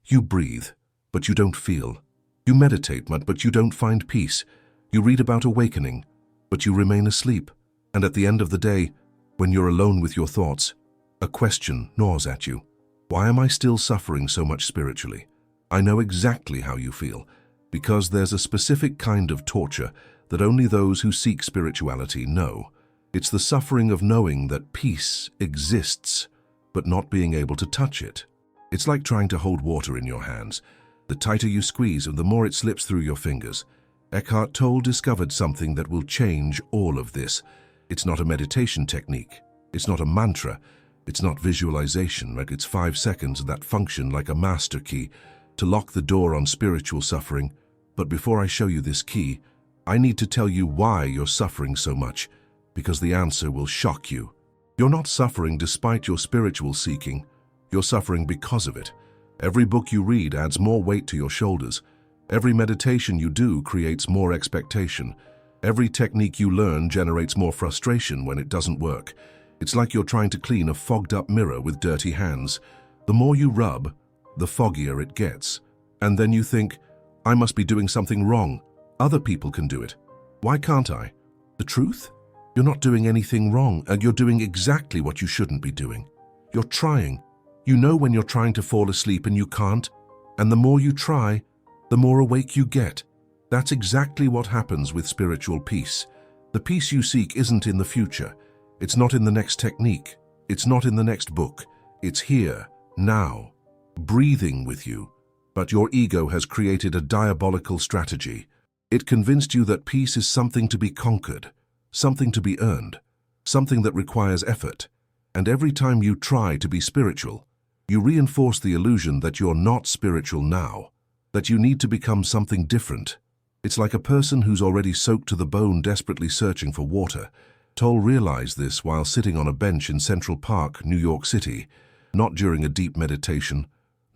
You breathe, but you don't feel. You meditate, but you don't find peace. You read about awakening, but you remain asleep. And at the end of the day, when you're alone with your thoughts, a question gnaws at you. Why am I still suffering so much spiritually? I know exactly how you feel, because there's a specific kind of torture that only those who seek spirituality know. It's the suffering of knowing that peace exists, but not being able to touch it. It's like trying to hold water in your hands. The tighter you squeeze, the more it slips through your fingers. Eckhart Tolle discovered something that will change all of this. It's not a meditation technique. It's not a mantra. It's not visualization. It's 5 seconds that function like a master key to lock the door on spiritual suffering. But before I show you this key, I need to tell you why you're suffering so much, because the answer will shock you. You're not suffering despite your spiritual seeking. You're suffering because of it. Every book you read adds more weight to your shoulders. Every meditation you do creates more expectation. Every technique you learn generates more frustration when it doesn't work. It's like you're trying to clean a fogged-up mirror with dirty hands. The more you rub, the foggier it gets. And then you think, I must be doing something wrong. Other people can do it. Why can't I? The truth? You're not doing anything wrong, and you're doing exactly what you shouldn't be doing. You're trying. You know when you're trying to fall asleep and you can't, and the more you try, the more awake you get. That's exactly what happens with spiritual peace. The peace you seek isn't in the future. It's not in the next technique. It's not in the next book. It's here, now, breathing with you. But your ego has created a diabolical strategy. It convinced you that peace is something to be conquered, something to be earned, something that requires effort. And every time you try to be spiritual, you reinforce the illusion that you're not spiritual now, that you need to become something different. It's like a person who's already soaked to the bone desperately searching for water. Tolle realized this while sitting on a bench in Central Park, New York City, not during a deep meditation,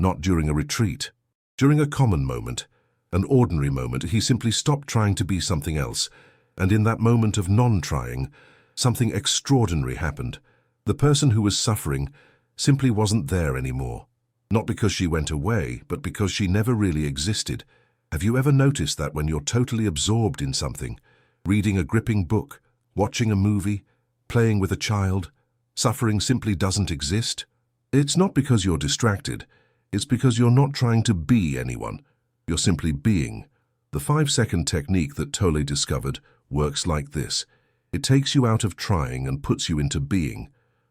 not during a retreat. During a common moment, an ordinary moment, he simply stopped trying to be something else, and in that moment of non-trying, something extraordinary happened. The person who was suffering simply wasn't there anymore. Not because she went away, but because she never really existed. Have you ever noticed that when you're totally absorbed in something, reading a gripping book, watching a movie, playing with a child, suffering simply doesn't exist? It's not because you're distracted. It's because you're not trying to be anyone. You're simply being. The 5-second technique that Tolle discovered works like this. It takes you out of trying and puts you into being.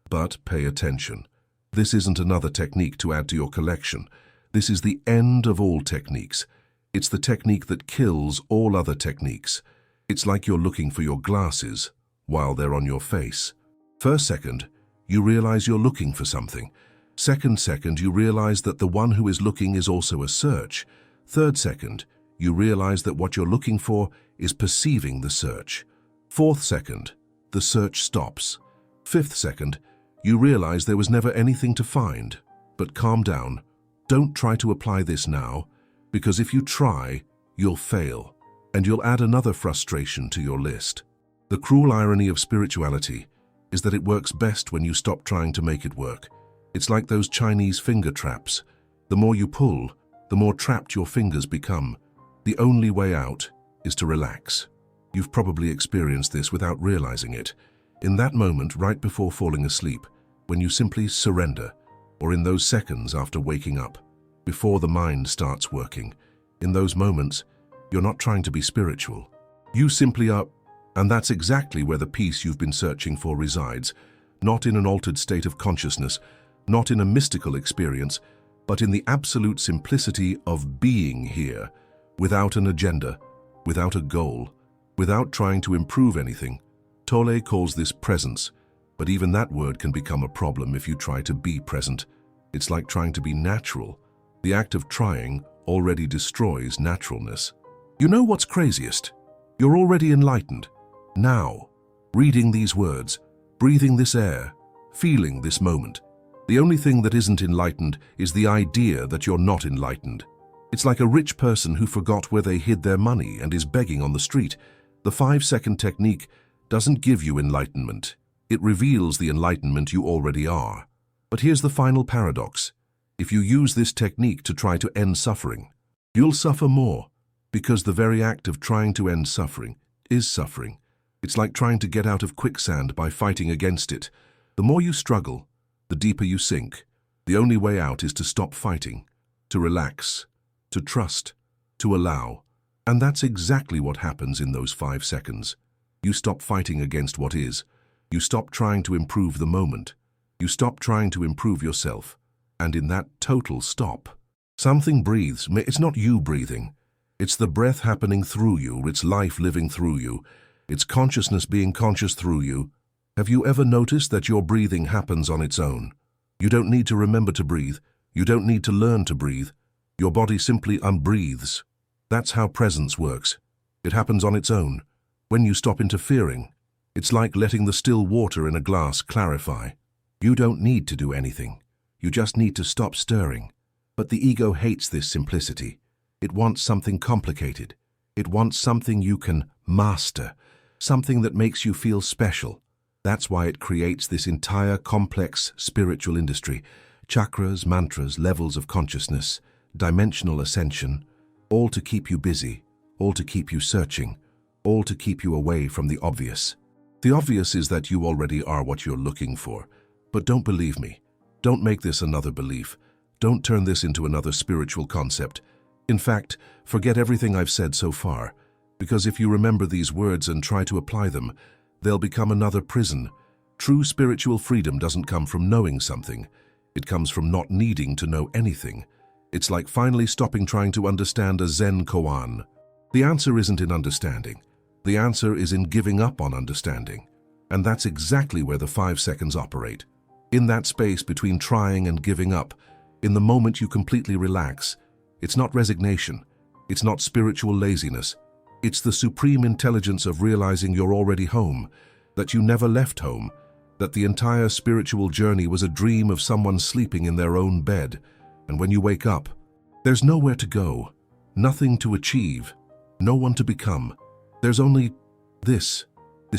But pay attention. This isn't another technique to add to your collection. This is the end of all techniques. It's the technique that kills all other techniques. It's like you're looking for your glasses while they're on your face. First second, you realize you're looking for something. Second, you realize that the one who is looking is also a search. Third second, you realize that what you're looking for is perceiving the search. Fourth second, the search stops. Fifth second, you realize there was never anything to find. But calm down. Don't try to apply this now, because if you try, you'll fail, and you'll add another frustration to your list. The cruel irony of spirituality is that it works best when you stop trying to make it work. It's like those Chinese finger traps. The more you pull, the more trapped your fingers become. The only way out is to relax. You've probably experienced this without realizing it. In that moment right before falling asleep, when you simply surrender, or in those seconds after waking up, before the mind starts working, in those moments, you're not trying to be spiritual. You simply are, and that's exactly where the peace you've been searching for resides, not in an altered state of consciousness, not in a mystical experience, but in the absolute simplicity of being here, without an agenda, without a goal, without trying to improve anything. Tolle calls this presence, but even that word can become a problem if you try to be present. It's like trying to be natural. The act of trying already destroys naturalness. You know what's craziest? You're already enlightened. Now, reading these words, breathing this air, feeling this moment. The only thing that isn't enlightened is the idea that you're not enlightened. It's like a rich person who forgot where they hid their money and is begging on the street. The 5-second technique doesn't give you enlightenment. It reveals the enlightenment you already are. But here's the final paradox. If you use this technique to try to end suffering, you'll suffer more, because the very act of trying to end suffering is suffering. It's like trying to get out of quicksand by fighting against it. The more you struggle, the deeper you sink. The only way out is to stop fighting, to relax, to trust, to allow. And that's exactly what happens in those 5 seconds. You stop fighting against what is. You stop trying to improve the moment. You stop trying to improve yourself. And in that total stop, something breathes. It's not you breathing. It's the breath happening through you. It's life living through you. It's consciousness being conscious through you. Have you ever noticed that your breathing happens on its own? You don't need to remember to breathe. You don't need to learn to breathe. Your body simply unbreathes. That's how presence works. It happens on its own. When you stop interfering, it's like letting the still water in a glass clarify. You don't need to do anything. You just need to stop stirring. But the ego hates this simplicity. It wants something complicated. It wants something you can master, something that makes you feel special. That's why it creates this entire complex spiritual industry. Chakras, mantras, levels of consciousness, dimensional ascension, all to keep you busy, all to keep you searching, all to keep you away from the obvious. The obvious is that you already are what you're looking for. But don't believe me. Don't make this another belief. Don't turn this into another spiritual concept. In fact, forget everything I've said so far, because if you remember these words and try to apply them, they'll become another prison. True spiritual freedom doesn't come from knowing something. It comes from not needing to know anything. It's like finally stopping trying to understand a Zen koan. The answer isn't in understanding. The answer is in giving up on understanding. And that's exactly where the 5 seconds operate. In that space between trying and giving up, in the moment you completely relax. It's not resignation. It's not spiritual laziness. It's the supreme intelligence of realizing you're already home, that you never left home, that the entire spiritual journey was a dream of someone sleeping in their own bed. And when you wake up, there's nowhere to go, nothing to achieve, no one to become. There's only this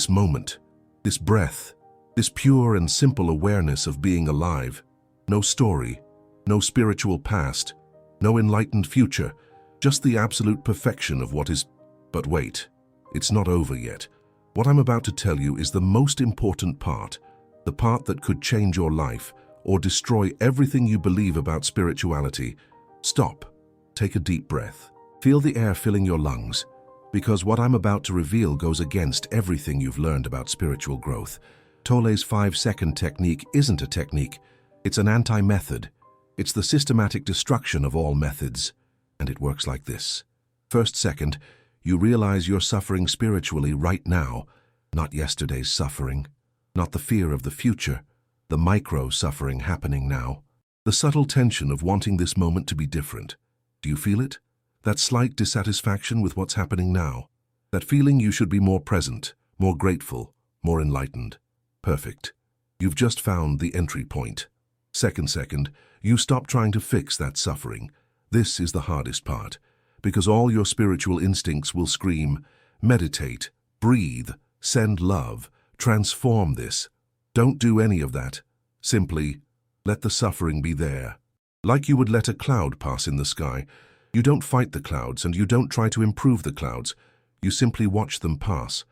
moment, this breath, this pure and simple awareness of being alive. No story, no spiritual past, no enlightened future, just the absolute perfection of what is. But wait, it's not over yet. What I'm about to tell you is the most important part, the part that could change your life or destroy everything you believe about spirituality. Stop. Take a deep breath. Feel the air filling your lungs, because what I'm about to reveal goes against everything you've learned about spiritual growth. Tolle's 5-second technique isn't a technique. It's an anti-method. It's the systematic destruction of all methods. And it works like this. First second, you realize you're suffering spiritually right now, not yesterday's suffering, not the fear of the future, the micro-suffering happening now. The subtle tension of wanting this moment to be different. Do you feel it? That slight dissatisfaction with what's happening now. That feeling you should be more present, more grateful, more enlightened. Perfect. You've just found the entry point. Second, you stop trying to fix that suffering. This is the hardest part, because all your spiritual instincts will scream, meditate, breathe, send love, transform this. Don't do any of that. Simply let the suffering be there. Like you would let a cloud pass in the sky. You don't fight the clouds and you don't try to improve the clouds. You simply watch them pass.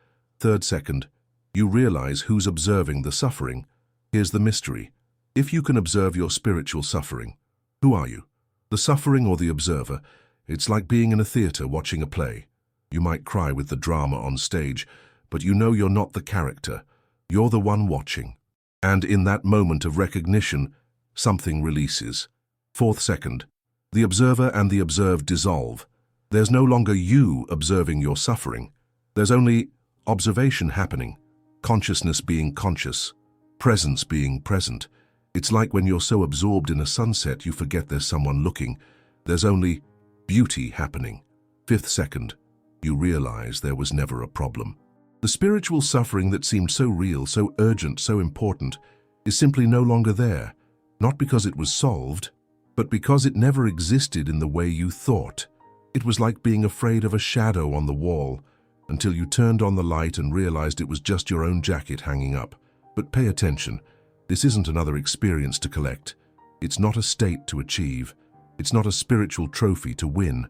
Second, you realize who's observing the suffering. Here's the mystery. If you can observe your spiritual suffering, who are you? The suffering or the observer? It's like being in a theater watching a play. You might cry with the drama on stage, but you know you're not the character. You're the one watching. And in that moment of recognition, something releases. Second, the observer and the observed dissolve. There's no longer you observing your suffering. There's only observation happening, consciousness being conscious, presence being present. It's like when you're so absorbed in a sunset you forget there's someone looking. There's only beauty happening. Second, you realize there was never a problem. The spiritual suffering that seemed so real, so urgent, so important, is simply no longer there. Not because it was solved, but because it never existed in the way you thought. It was like being afraid of a shadow on the wall, until you turned on the light and realized it was just your own jacket hanging up. But pay attention. This isn't another experience to collect. It's not a state to achieve. It's not a spiritual trophy to win.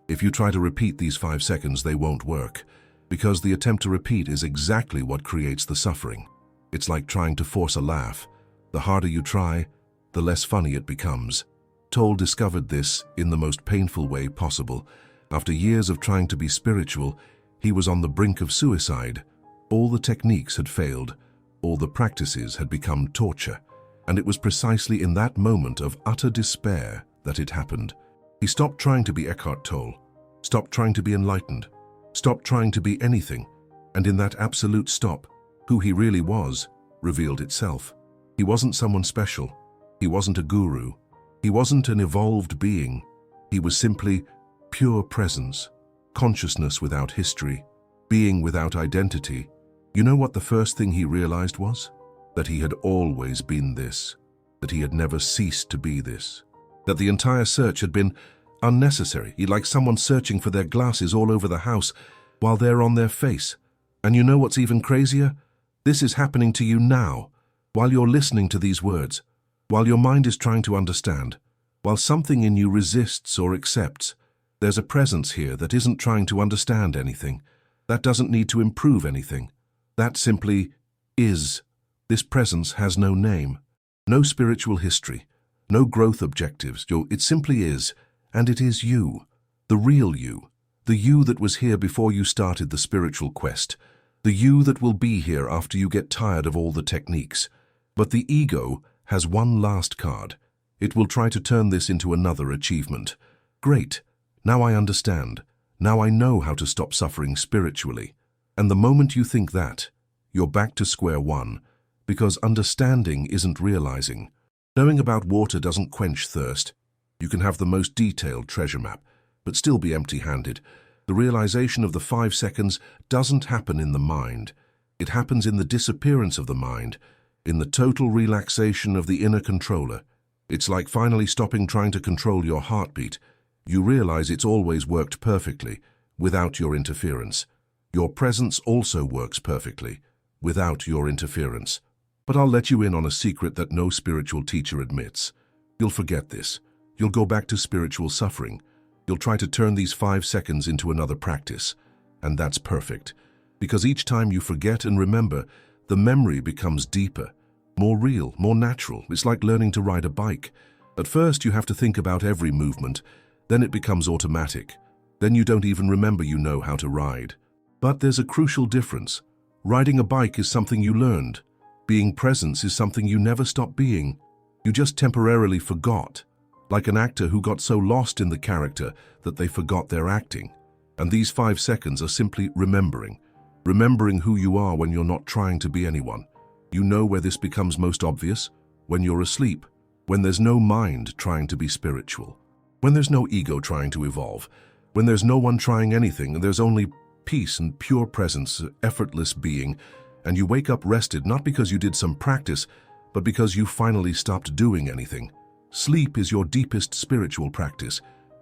If you try to repeat these 5 seconds, they won't work, because the attempt to repeat is exactly what creates the suffering. It's like trying to force a laugh. The harder you try, the less funny it becomes. Tolle discovered this in the most painful way possible. After years of trying to be spiritual, he was on the brink of suicide. All the techniques had failed. All the practices had become torture. And it was precisely in that moment of utter despair that it happened. He stopped trying to be Eckhart Tolle, stopped trying to be enlightened, stopped trying to be anything, and in that absolute stop, who he really was revealed itself. He wasn't someone special. He wasn't a guru. He wasn't an evolved being. He was simply pure presence, consciousness without history, being without identity. You know what the first thing he realized was? That he had always been this, that he had never ceased to be this, that the entire search had been unnecessary, like someone searching for their glasses all over the house while they're on their face. And you know what's even crazier? This is happening to you now, while you're listening to these words, while your mind is trying to understand, while something in you resists or accepts. There's a presence here that isn't trying to understand anything, that doesn't need to improve anything. That simply is. This presence has no name, no spiritual history, no growth objectives. It simply is, and it is you, the real you, the you that was here before you started the spiritual quest, the you that will be here after you get tired of all the techniques. But the ego has one last card. It will try to turn this into another achievement. Great, now I understand. Now I know how to stop suffering spiritually. And the moment you think that, you're back to square one, because understanding isn't realizing. Knowing about water doesn't quench thirst. You can have the most detailed treasure map, but still be empty-handed. The realization of the 5 seconds doesn't happen in the mind. It happens in the disappearance of the mind, in the total relaxation of the inner controller. It's like finally stopping trying to control your heartbeat. You realize it's always worked perfectly, without your interference. Your presence also works perfectly, without your interference. But I'll let you in on a secret that no spiritual teacher admits. You'll forget this. You'll go back to spiritual suffering. You'll try to turn these 5 seconds into another practice. And that's perfect. Because each time you forget and remember, the memory becomes deeper, more real, more natural. It's like learning to ride a bike. At first you have to think about every movement. Then it becomes automatic. Then you don't even remember you know how to ride. But there's a crucial difference. Riding a bike is something you learned. Being presence is something you never stopped being. You just temporarily forgot, like an actor who got so lost in the character that they forgot their acting. And these 5 seconds are simply remembering who you are when you're not trying to be anyone. You know where this becomes most obvious? When you're asleep, when there's no mind trying to be spiritual, when there's no ego trying to evolve, when there's no one trying anything, and there's only peace and pure presence, effortless being. And you wake up rested not because you did some practice, but because you finally stopped doing anything. Sleep is your deepest spiritual practice,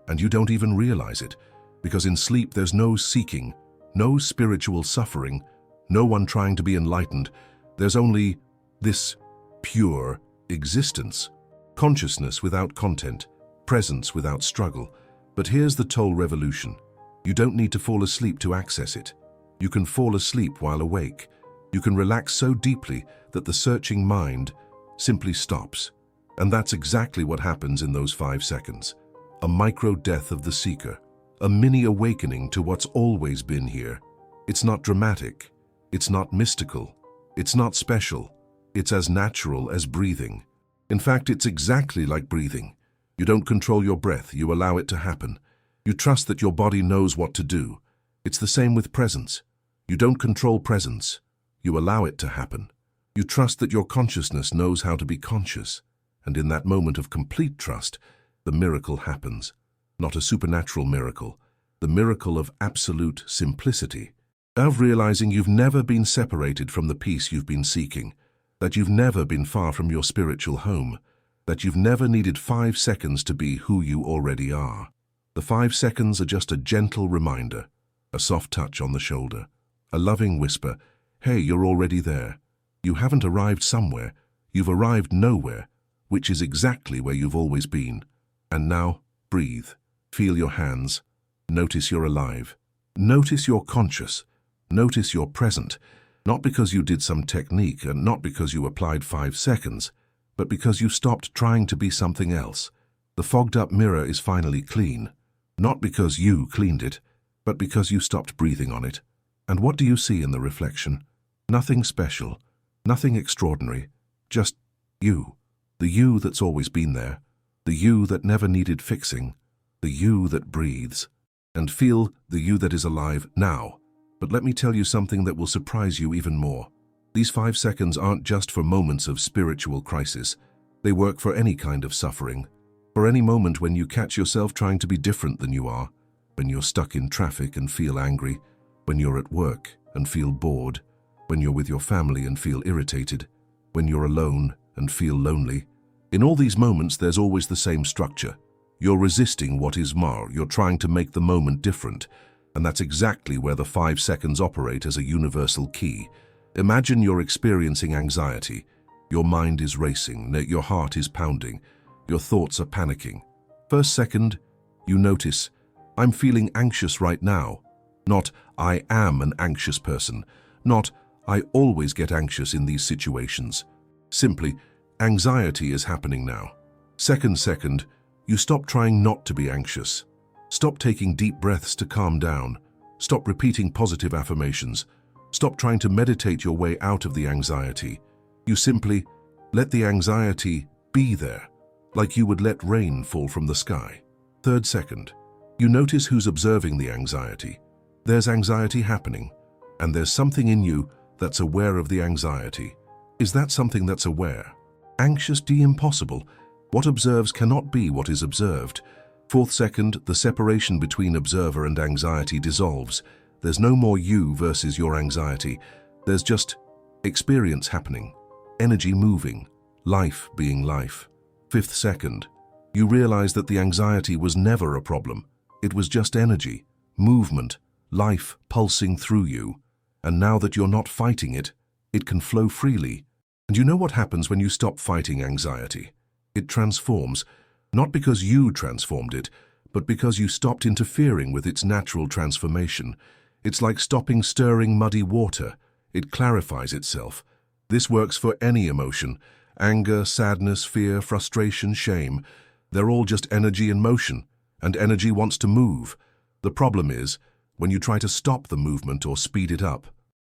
and you don't even realize it, because in sleep there's no seeking, no spiritual suffering, no one trying to be enlightened. There's only this pure existence, consciousness without content, presence without struggle. But here's the Tolle revolution. You don't need to fall asleep to access it. You can fall asleep while awake. You can relax so deeply that the searching mind simply stops. And that's exactly what happens in those 5 seconds. A micro-death of the seeker. A mini-awakening to what's always been here. It's not dramatic. It's not mystical. It's not special. It's as natural as breathing. In fact, it's exactly like breathing. You don't control your breath. You allow it to happen. You trust that your body knows what to do. It's the same with presence. You don't control presence. You allow it to happen. You trust that your consciousness knows how to be conscious. And in that moment of complete trust, the miracle happens. Not a supernatural miracle, the miracle of absolute simplicity. Of realizing you've never been separated from the peace you've been seeking, that you've never been far from your spiritual home, that you've never needed 5 seconds to be who you already are. The 5 seconds are just a gentle reminder, a soft touch on the shoulder, a loving whisper, hey, you're already there. You haven't arrived somewhere, you've arrived nowhere. which is exactly where you've always been. And now, breathe. Feel your hands. Notice you're alive. Notice you're conscious. Notice you're present. Not because you did some technique and not because you applied 5 seconds, but because you stopped trying to be something else. The fogged-up mirror is finally clean. Not because you cleaned it, but because you stopped breathing on it. And what do you see in the reflection? Nothing special, nothing extraordinary, just you. The you that's always been there, the you that never needed fixing, the you that breathes. And feel the you that is alive now. But let me tell you something that will surprise you even more. These 5 seconds aren't just for moments of spiritual crisis. They work for any kind of suffering. For any moment when you catch yourself trying to be different than you are, when you're stuck in traffic and feel angry, when you're at work and feel bored, when you're with your family and feel irritated, when you're alone and feel lonely. In all these moments, there's always the same structure. You're resisting what is more. You're trying to make the moment different. And that's exactly where the 5 seconds operate as a universal key. Imagine you're experiencing anxiety. Your mind is racing, your heart is pounding, your thoughts are panicking. First second, you notice, I'm feeling anxious right now. Not, I am an anxious person. Not, I always get anxious in these situations. Simply, anxiety is happening now. Second, you stop trying not to be anxious. Stop taking deep breaths to calm down. Stop repeating positive affirmations. Stop trying to meditate your way out of the anxiety. You simply let the anxiety be there, like you would let rain fall from the sky. Third second, you notice who's observing the anxiety. There's anxiety happening, and there's something in you that's aware of the anxiety. Is that something that's aware? Anxious, impossible. What observes cannot be what is observed. Fourth second, the separation between observer and anxiety dissolves. There's no more you versus your anxiety. There's just experience happening, energy moving, life being life. Fifth second, you realize that the anxiety was never a problem. It was just energy, movement, life pulsing through you. And now that you're not fighting it, it can flow freely. And you know what happens when you stop fighting anxiety? It transforms. Not because you transformed it, but because you stopped interfering with its natural transformation. It's like stopping stirring muddy water. It clarifies itself. This works for any emotion. Anger, sadness, fear, frustration, shame. They're all just energy in motion, and energy wants to move. The problem is when you try to stop the movement or speed it up.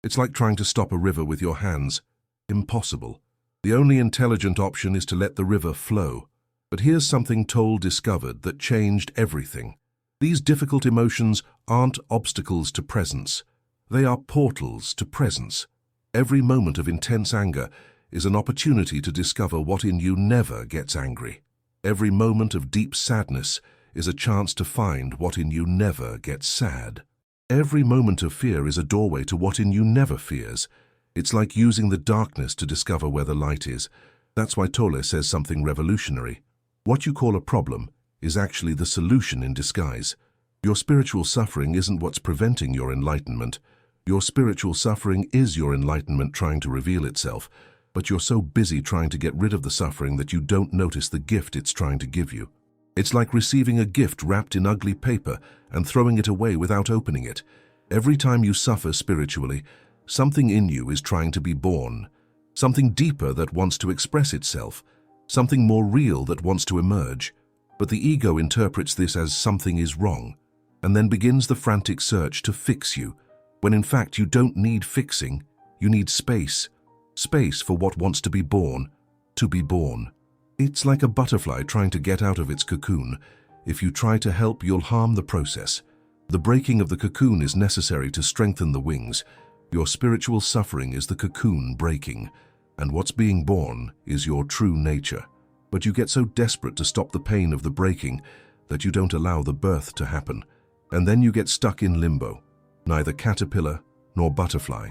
It's like trying to stop a river with your hands. Impossible. The only intelligent option is to let the river flow. But here's something Tolle discovered that changed everything. These difficult emotions aren't obstacles to presence. They are portals to presence. Every moment of intense anger is an opportunity to discover what in you never gets angry. Every moment of deep sadness is a chance to find what in you never gets sad. Every moment of fear is a doorway to what in you never fears. It's like using the darkness to discover where the light is. That's why Tolle says something revolutionary. What you call a problem is actually the solution in disguise. Your spiritual suffering isn't what's preventing your enlightenment. Your spiritual suffering is your enlightenment trying to reveal itself, but you're so busy trying to get rid of the suffering that you don't notice the gift it's trying to give you. It's like receiving a gift wrapped in ugly paper and throwing it away without opening it. Every time you suffer spiritually, something in you is trying to be born, something deeper that wants to express itself, something more real that wants to emerge. But the ego interprets this as something is wrong, and then begins the frantic search to fix you, when in fact you don't need fixing, you need space. Space for what wants to be born, to be born. It's like a butterfly trying to get out of its cocoon. If you try to help, you'll harm the process. The breaking of the cocoon is necessary to strengthen the wings. Your spiritual suffering is the cocoon breaking, and what's being born is your true nature. But you get so desperate to stop the pain of the breaking that you don't allow the birth to happen. And then you get stuck in limbo, neither caterpillar nor butterfly,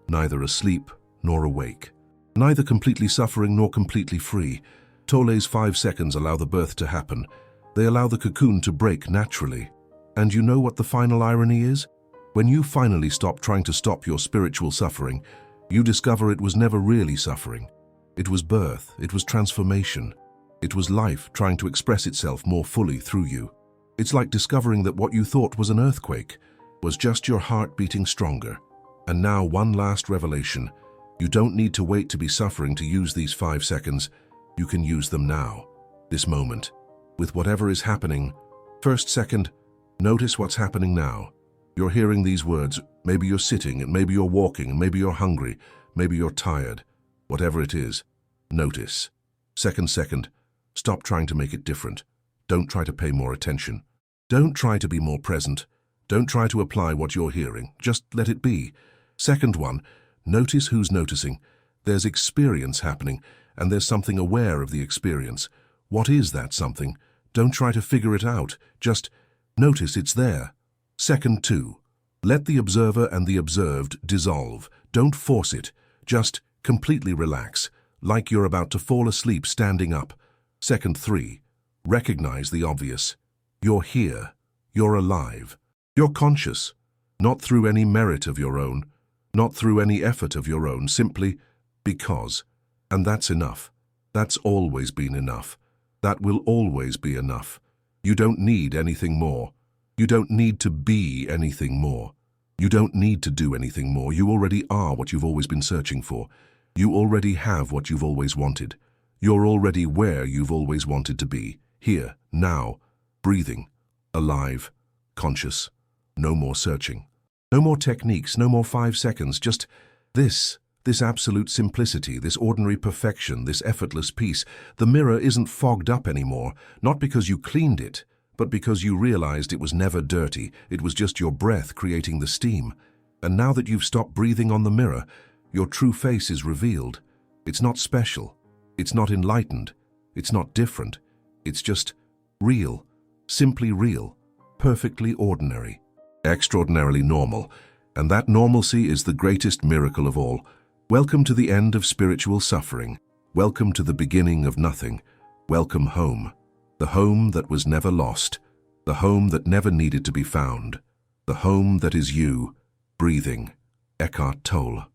neither asleep nor awake, neither completely suffering nor completely free. Tolle's 5 seconds allow the birth to happen. They allow the cocoon to break naturally. And you know what the final irony is? When you finally stop trying to stop your spiritual suffering, you discover it was never really suffering. It was birth, it was transformation. It was life trying to express itself more fully through you. It's like discovering that what you thought was an earthquake was just your heart beating stronger. And now one last revelation. You don't need to wait to be suffering to use these 5 seconds. You can use them now, this moment, with whatever is happening. First second, notice what's happening now. You're hearing these words. Maybe you're sitting, and maybe you're walking, and maybe you're hungry, maybe you're tired. Whatever it is, notice. Second, stop trying to make it different. Don't try to pay more attention. Don't try to be more present. Don't try to apply what you're hearing. Just let it be. Second one, notice who's noticing. There's experience happening, and there's something aware of the experience. What is that something? Don't try to figure it out. Just notice it's there. Second two, let the observer and the observed dissolve. Don't force it. Just completely relax, like you're about to fall asleep standing up. Second three, recognize the obvious. You're here. You're alive. You're conscious. Not through any merit of your own, not through any effort of your own, simply because. And that's enough. That's always been enough. That will always be enough. You don't need anything more. You don't need to be anything more. You don't need to do anything more. You already are what you've always been searching for. You already have what you've always wanted. You're already where you've always wanted to be. Here, now, breathing, alive, conscious. No more searching. No more techniques, no more 5 seconds, just this absolute simplicity, this ordinary perfection, this effortless peace. The mirror isn't fogged up anymore, not because you cleaned it, but because you realized it was never dirty. It was just your breath creating the steam. And now that you've stopped breathing on the mirror, your true face is revealed. It's not special. It's not enlightened. It's not different. It's just real, simply real, perfectly ordinary, extraordinarily normal. And that normalcy is the greatest miracle of all. Welcome to the end of spiritual suffering. Welcome to the beginning of nothing. Welcome home. The home that was never lost. The home that never needed to be found. The home that is you, breathing. Eckhart Tolle.